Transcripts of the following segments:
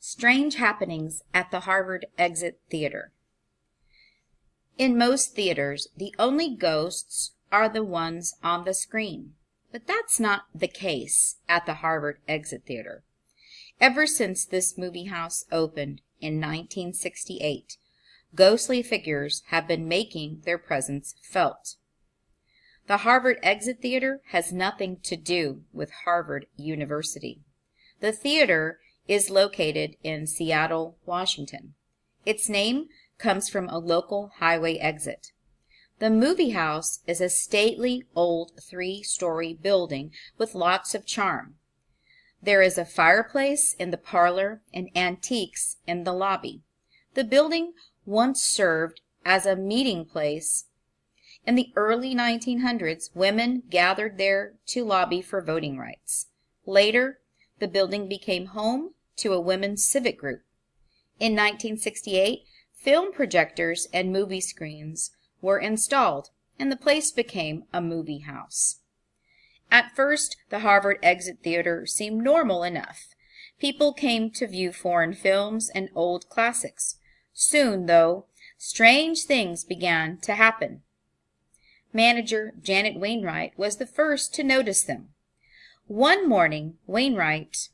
Strange happenings at the Harvard Exit Theater. In most theaters, the only ghosts are the ones on the screen. But that's not the case at the Harvard Exit Theater. Ever since this movie house opened in 1968, ghostly figures have been making their presence felt. The Harvard Exit Theater has nothing to do with Harvard University. The theater is located in Seattle, Washington. Its name comes from a local highway exit. The movie house is a stately old 3-story building with lots of charm. There is a fireplace in the parlor and antiques in the lobby. The building once served as a meeting place. In the early 1900s, women gathered there to lobby for voting rights. Later, the building became home to a women's civic group. In 1968, film projectors and movie screens were installed, and the place became a movie house. At first, the Harvard Exit Theater seemed normal enough. People came to view foreign films and old classics. Soon, though, strange things began to happen. Manager Janet Wainwright was the first to notice them. One morning, Wainwright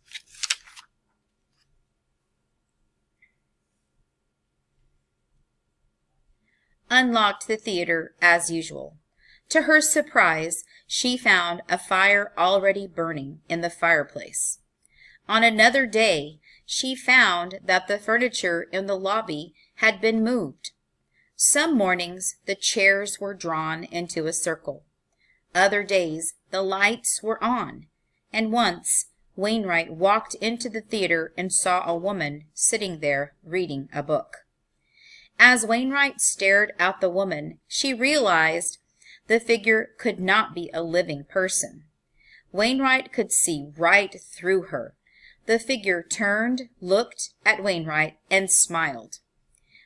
unlocked the theater as usual. To her surprise, she found a fire already burning in the fireplace. On another day, she found that the furniture in the lobby had been moved. Some mornings, the chairs were drawn into a circle. Other days, the lights were on. And once, Wainwright walked into the theater and saw a woman sitting there reading a book. As Wainwright stared at the woman, she realized the figure could not be a living person. Wainwright could see right through her. The figure turned, looked at Wainwright, and smiled.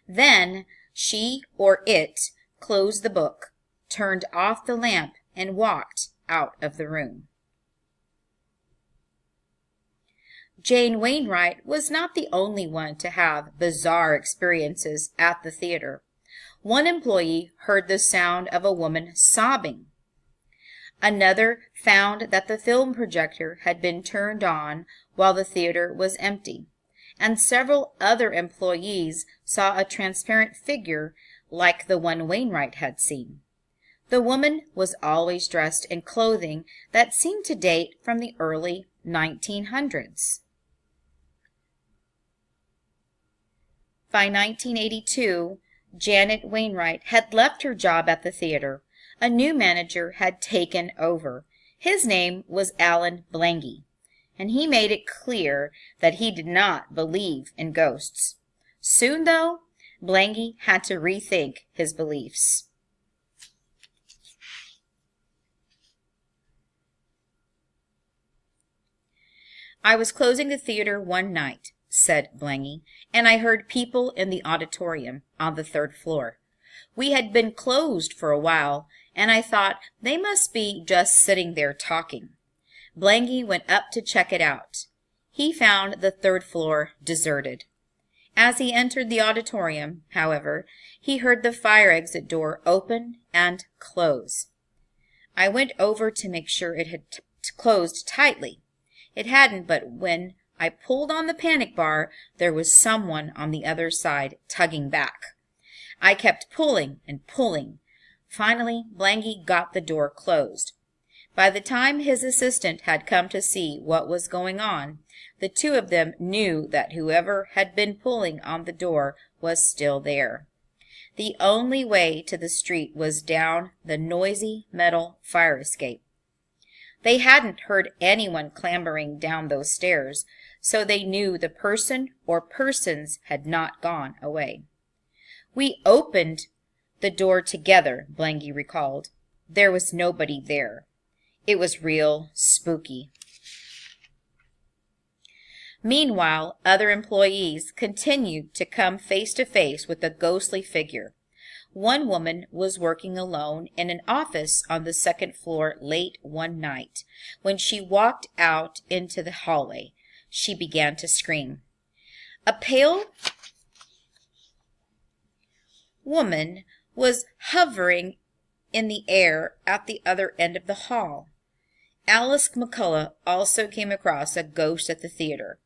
Then she or it closed the book, turned off the lamp, and walked out of the room. Jane Wainwright was not the only one to have bizarre experiences at the theater. One employee heard the sound of a woman sobbing. Another found that the film projector had been turned on while the theater was empty, and several other employees saw a transparent figure like the one Wainwright had seen. The woman was always dressed in clothing that seemed to date from the early 1900s. By 1982, Janet Wainwright had left her job at the theater. A new manager had taken over. His name was Alan Blangy, and he made it clear that he did not believe in ghosts. Soon, though, Blangy had to rethink his beliefs. "I was closing the theater one night," said Blangy, "and I heard people in the auditorium on the 3rd floor. We had been closed for a while, and I thought they must be just sitting there talking." Blangy went up to check it out. He found the 3rd floor deserted. As he entered the auditorium, however, he heard the fire exit door open and close. "I went over to make sure it had closed tightly. It hadn't, but when I pulled on the panic bar, there was someone on the other side tugging back. I kept pulling and pulling. Finally, Blangy got the door closed. By the time his assistant had come to see what was going on, the two of them knew that whoever had been pulling on the door was still there. The only way to the street was down the noisy metal fire escape. They hadn't heard anyone clambering down those stairs, so they knew the person or persons had not gone away. "We opened the door together," Blangy recalled. "There was nobody there. It was real spooky." Meanwhile, other employees continued to come face to face with the ghostly figure. One woman was working alone in an office on the 2nd floor late one night. When she walked out into the hallway, she began to scream. A pale woman was hovering in the air at the other end of the hall. Alice McCullough also came across a ghost at the theater.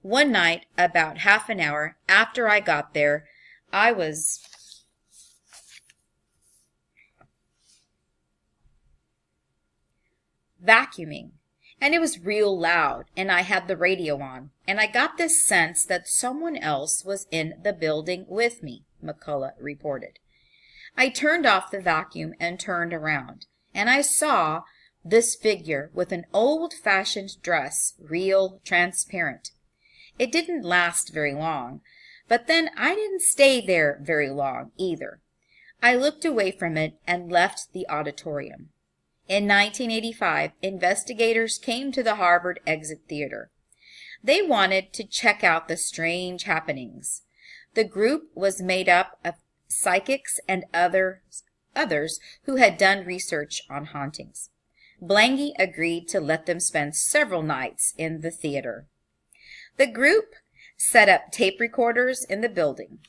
One night, about half an hour after I got there, I was vacuuming, and it was real loud, and I had the radio on, and I got this sense that someone else was in the building with me, McCullough reported. I turned off the vacuum and turned around, and I saw this figure with an old-fashioned dress, real transparent. It didn't last very long, but then I didn't stay there very long either. I looked away from it and left the auditorium. In 1985, investigators came to the Harvard Exit Theater. They wanted to check out the strange happenings. The group was made up of psychics and others who had done research on hauntings. Blangy agreed to let them spend several nights in the theater. The group set up tape recorders in the building.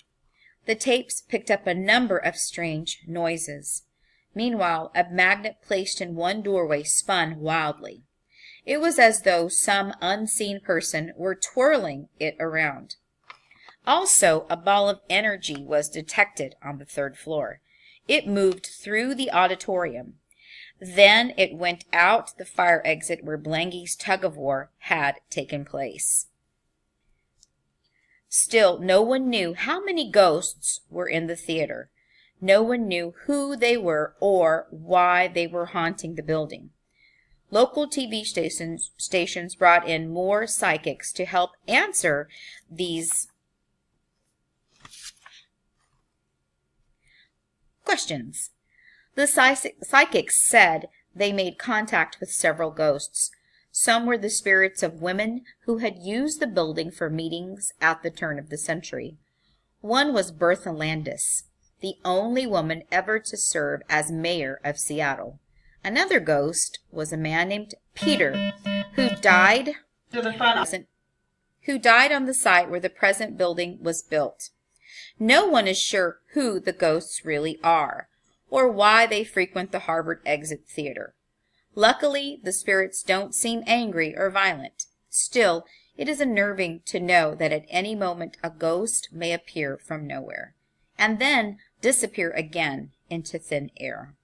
The tapes picked up a number of strange noises. Meanwhile, a magnet placed in one doorway spun wildly. It was as though some unseen person were twirling it around. Also, a ball of energy was detected on the third floor. It moved through the auditorium. Then it went out the fire exit where Blangy's tug-of-war had taken place. Still, no one knew how many ghosts were in the theater. No one knew who they were or why they were haunting the building. Local TV stations brought in more psychics to help answer these questions. The psychics said they made contact with several ghosts. Some were the spirits of women who had used the building for meetings at the turn of the century. One was Bertha Landis, the only woman ever to serve as mayor of Seattle. Another ghost was a man named Peter, who died on the site where the present building was built. No one is sure who the ghosts really are, or why they frequent the Harvard Exit Theater. Luckily, the spirits don't seem angry or violent. Still, it is unnerving to know that at any moment a ghost may appear from nowhere, and then disappear again into thin air.